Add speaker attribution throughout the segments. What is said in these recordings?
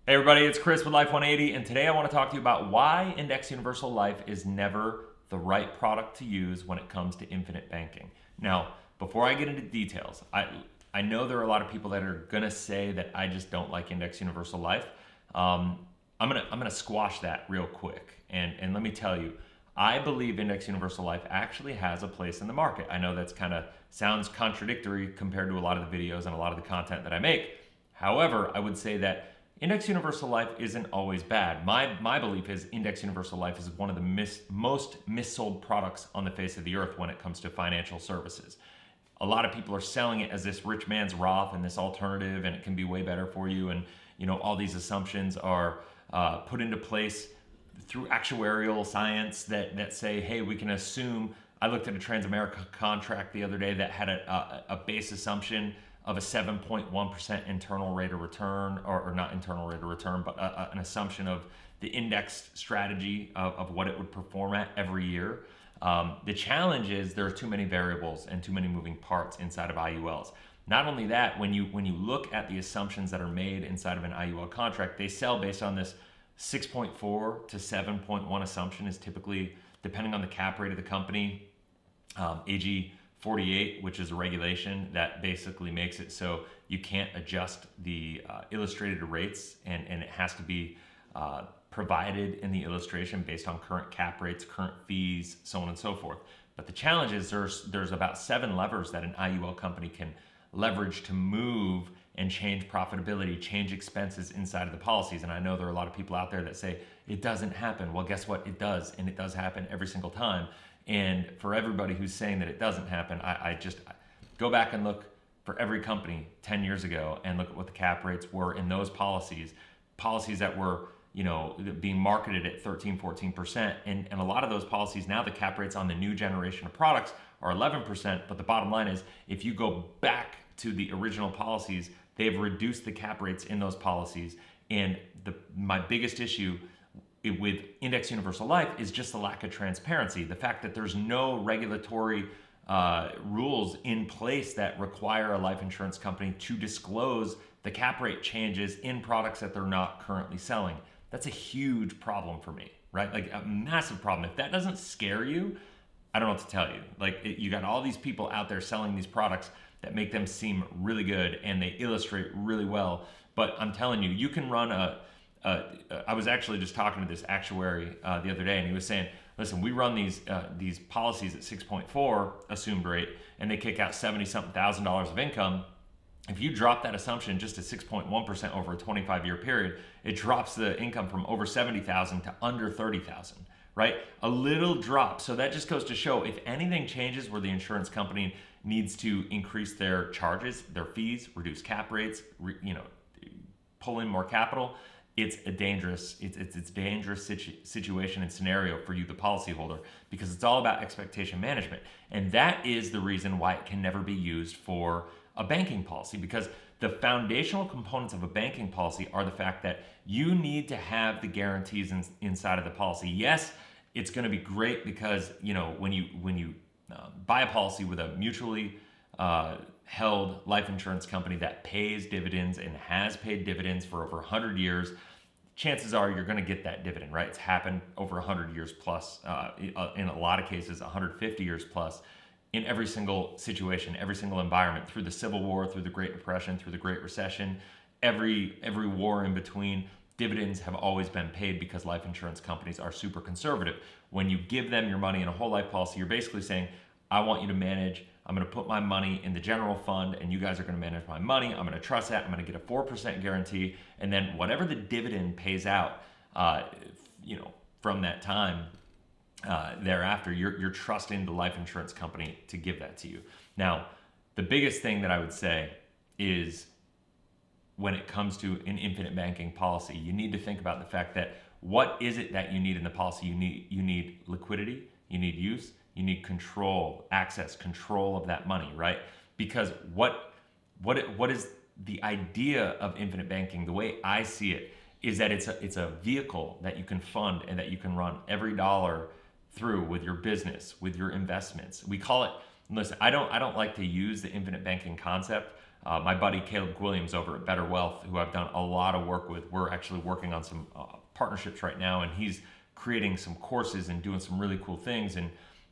Speaker 1: Hey everybody, it's Chris with Life 180, and today I want to talk to you about why Index Universal Life is never the right product to use when it comes to infinite banking. Now, before I get into details, I know there are a lot of people that are gonna say that I just don't like Index Universal Life. I'm gonna squash that real quick, and let me tell you, I believe Index Universal Life actually has a place in the market. I know that's kind of sounds contradictory compared to a lot of the videos and a lot of the content that I make. However, I would say that Index Universal Life isn't always bad. My belief is Index Universal Life is one of the most missold products on the face of the earth when it comes to financial services. A lot of people are selling it as this rich man's Roth and this alternative, and it can be way better for you. And all these assumptions are put into place through actuarial science that say, hey, we can assume. I looked at a Transamerica contract the other day that had a base assumption of a 7.1% internal rate of return, or not internal rate of return, but an assumption of the index strategy of what it would perform at every year. The challenge is there are too many variables and too many moving parts inside of IULs. Not only that, when you look at the assumptions that are made inside of an IUL contract, they sell based on this 6.4 to 7.1 assumption is typically, depending on the cap rate of the company, AG 48, which is a regulation that basically makes it so you can't adjust the illustrated rates, and it has to be provided in the illustration based on current cap rates, current fees, so on and so forth. But the challenge is there's about 7 levers that an IUL company can leverage to move and change profitability, change expenses inside of the policies. And I know there are a lot of people out there that say it doesn't happen. Well, guess what? It does, and it does happen every single time. And for everybody who's saying that it doesn't happen, I just go back and look for every company 10 years ago and look at what the cap rates were in those policies that were being marketed at 13, 14%. And a lot of those policies now, the cap rates on the new generation of products are 11%. But the bottom line is, if you go back to the original policies, they've reduced the cap rates in those policies. And my biggest issue with Index Universal Life is just the lack of transparency. The fact that there's no regulatory rules in place that require a life insurance company to disclose the cap rate changes in products that they're not currently selling. That's a huge problem for me, right? Like a massive problem. If that doesn't scare you, I don't know what to tell you. You got all these people out there selling these products that make them seem really good and they illustrate really well. But I'm telling you, you can run I was actually just talking to this actuary the other day, and he was saying, listen, we run these policies at 6.4 assumed rate, and they kick out 70-something thousand dollars of income. If you drop that assumption just to 6.1% over a 25-year period, it drops the income from over 70,000 to under 30,000, right? A little drop. So that just goes to show, if anything changes where the insurance company needs to increase their charges, their fees, reduce cap rates, pull in more capital, it's a dangerous situation and scenario for you, the policyholder, because it's all about expectation management. And that is the reason why it can never be used for a banking policy, because the foundational components of a banking policy are the fact that you need to have the guarantees inside of the policy. Yes, it's going to be great because when you buy a policy with a mutually held life insurance company that pays dividends and has paid dividends for over 100 years, chances are you're going to get that dividend, right? It's happened over 100 years plus, in a lot of cases 150 years plus, in every single situation, every single environment, through the Civil War, through the Great Depression, through the Great Recession, every war in between. Dividends have always been paid because life insurance companies are super conservative. When you give them your money in a whole life policy, you're basically saying, I want you to manage, I'm going to put my money in the general fund, and you guys are going to manage my money. I'm going to trust that. I'm going to get a 4% guarantee. And then whatever the dividend pays out, from that time thereafter, you're trusting the life insurance company to give that to you. Now, the biggest thing that I would say is, when it comes to an infinite banking policy, you need to think about the fact that what is it that you need in the policy? You need liquidity, you need use, you need control, access, control of that money, right? Because what is the idea of infinite banking? The way I see it is that it's a vehicle that you can fund and that you can run every dollar through with your business, with your investments. We call it, listen, I don't like to use the infinite banking concept My buddy Caleb Williams over at Better Wealth, who I've done a lot of work with, we're actually working on some partnerships right now, and he's creating some courses and doing some really cool things. And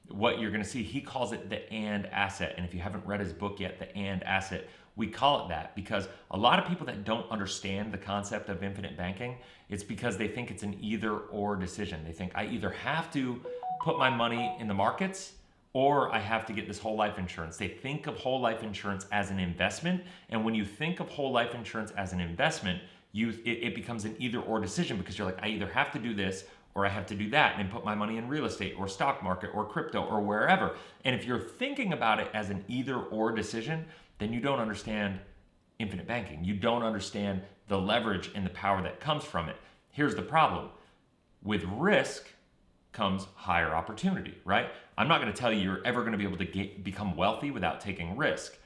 Speaker 1: what you're going to see, he calls it the and asset. And if you haven't read his book yet, the and asset, we call it that because a lot of people that don't understand the concept of infinite banking, it's because they think it's an either or decision. They think I either have to put my money in the markets or I have to get this whole life insurance. They think of whole life insurance as an investment. And when you think of whole life insurance as an investment, it becomes an either or decision because you're like, I either have to do this or I have to do that and put my money in real estate or stock market or crypto or wherever. And if you're thinking about it as an either or decision, then you don't understand infinite banking. You don't understand the leverage and the power that comes from it. Here's the problem. With risk comes higher opportunity, right? I'm not going to tell you you're ever going to be able to become wealthy without taking risk.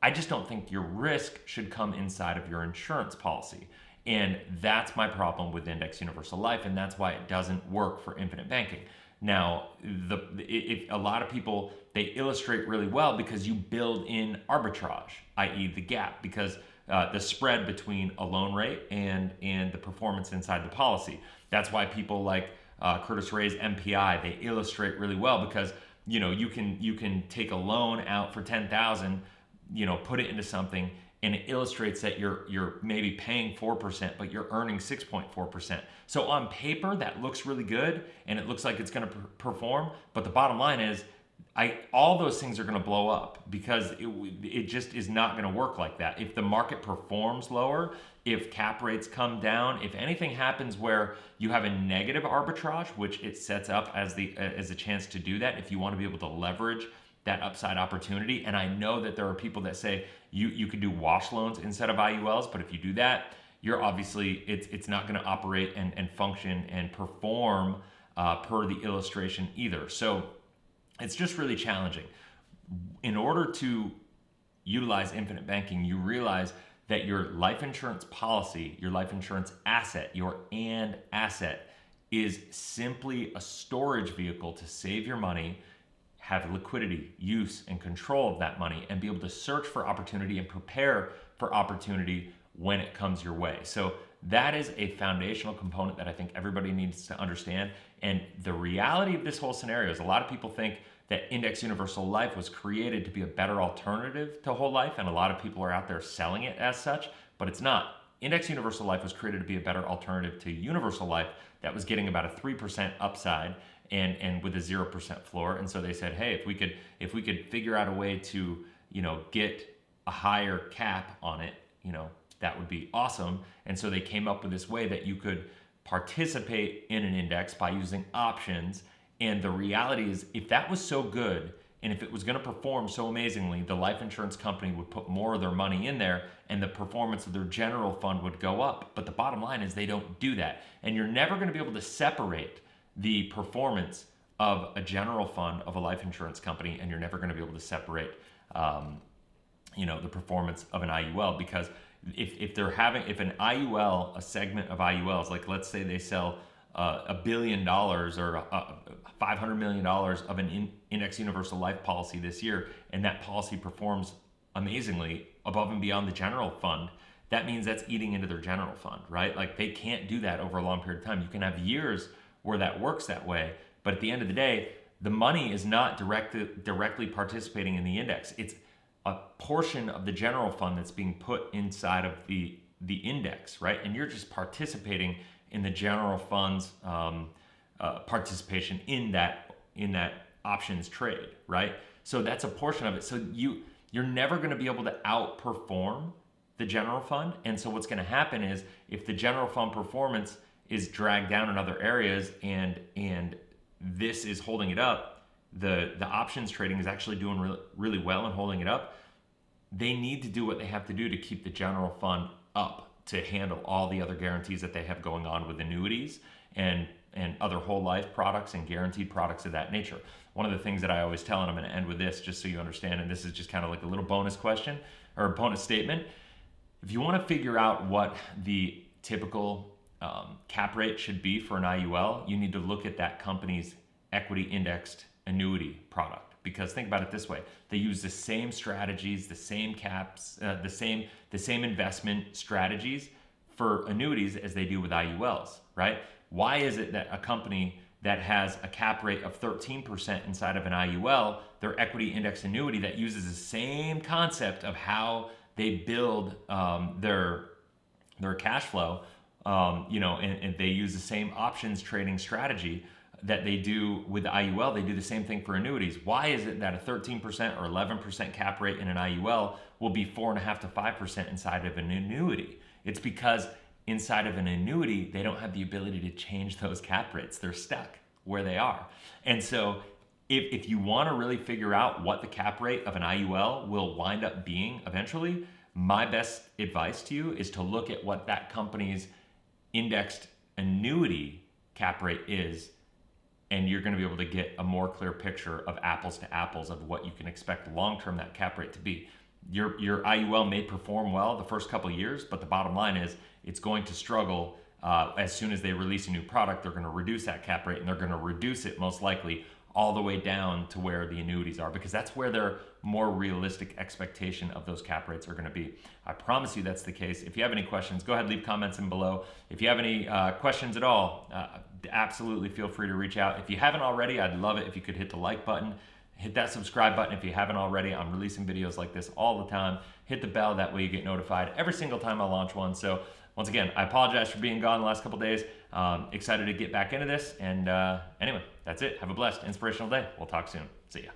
Speaker 1: I just don't think your risk should come inside of your insurance policy. And that's my problem with Index Universal Life, and that's why it doesn't work for infinite banking. Now, if a lot of people, they illustrate really well because you build in arbitrage, i.e. the gap, because the spread between a loan rate and the performance inside the policy. That's why people like Curtis Ray's MPI, they illustrate really well because you can take a loan out for $10,000, put it into something, and it illustrates that you're maybe paying 4%, but you're earning 6.4%. So on paper, that looks really good, and it looks like it's going to perform. But the bottom line is, all those things are going to blow up because it just is not going to work like that. If the market performs lower, if cap rates come down, if anything happens where you have a negative arbitrage, which it sets up as a chance to do that, if you want to be able to leverage that upside opportunity. And I know that there are people that say you could do wash loans instead of IULs, but if you do that, you're obviously, it's not going to operate and function and perform per the illustration either. So it's just really challenging. In order to utilize infinite banking, you realize that your life insurance policy, your life insurance asset, your and asset is simply a storage vehicle to save your money, have liquidity, use, and control of that money, and be able to search for opportunity and prepare for opportunity when it comes your way. So that is a foundational component that I think everybody needs to understand. And the reality of this whole scenario is a lot of people think that Index Universal Life was created to be a better alternative to whole life, and a lot of people are out there selling it as such, but it's not. Index Universal Life was created to be a better alternative to Universal Life that was getting about a 3% upside and with a 0% floor. And so they said, hey, if we could figure out a way to, get a higher cap on it, that would be awesome. And so they came up with this way that you could participate in an index by using options. And the reality is, if that was so good, and if it was going to perform so amazingly, the life insurance company would put more of their money in there and the performance of their general fund would go up. But the bottom line is they don't do that. And you're never going to be able to separate the performance of a general fund of a life insurance company, and you're never going to be able to separate the performance of an IUL, because if an IUL, a segment of IULs, like let's say they sell $1 billion or $500 million of an Index Universal Life policy this year, and that policy performs amazingly above and beyond the general fund, that means that's eating into their general fund, right? Like they can't do that over a long period of time. You can have years where that works that way, but at the end of the day, the money is not directly participating in the index. It's a portion of the general fund that's being put inside of the index, right? And you're just participating in the general fund's participation in that options trade, right? So that's a portion of it. So you're never going to be able to outperform the general fund. And so what's going to happen is, if the general fund performance is dragged down in other areas and this is holding it up, the options trading is actually doing really well and holding it up, they need to do what they have to do to keep the general fund up to handle all the other guarantees that they have going on with annuities and other whole life products and guaranteed products of that nature. One of the things that I always tell, and I'm going to end with this just so you understand, and this is just kind of like a little bonus question or a bonus statement. If you want to figure out what the typical cap rate should be for an IUL, you need to look at that company's equity indexed annuity product, because think about it this way: they use the same strategies, the same caps, the same investment strategies for annuities as they do with IULs, right? Why is it that a company that has a cap rate of 13% inside of an IUL, their equity index annuity that uses the same concept of how they build their cash flow, and they use the same options trading strategy that they do with the IUL, they do the same thing for annuities. Why is it that a 13% or 11% cap rate in an IUL will be 4.5% to 5% inside of an annuity? It's because inside of an annuity, they don't have the ability to change those cap rates. They're stuck where they are. And so if you want to really figure out what the cap rate of an IUL will wind up being eventually, my best advice to you is to look at what that company's indexed annuity cap rate is, and you're going to be able to get a more clear picture of apples to apples of what you can expect long-term that cap rate to be. Your IUL may perform well the first couple of years, but the bottom line is it's going to struggle as soon as they release a new product. They're going to reduce that cap rate, and they're going to reduce it most likely all the way down to where the annuities are, because that's where their more realistic expectation of those cap rates are going to be. I promise you that's the case. If you have any questions, go ahead, leave comments in below. If you have any questions at all, absolutely feel free to reach out. If you haven't already, I'd love it if you could hit the like button. Hit that subscribe button if you haven't already. I'm releasing videos like this all the time. Hit the bell, that way you get notified every single time I launch one. So once again, I apologize for being gone the last couple days. Excited to get back into this. And anyway, that's it. Have a blessed, inspirational day. We'll talk soon. See ya.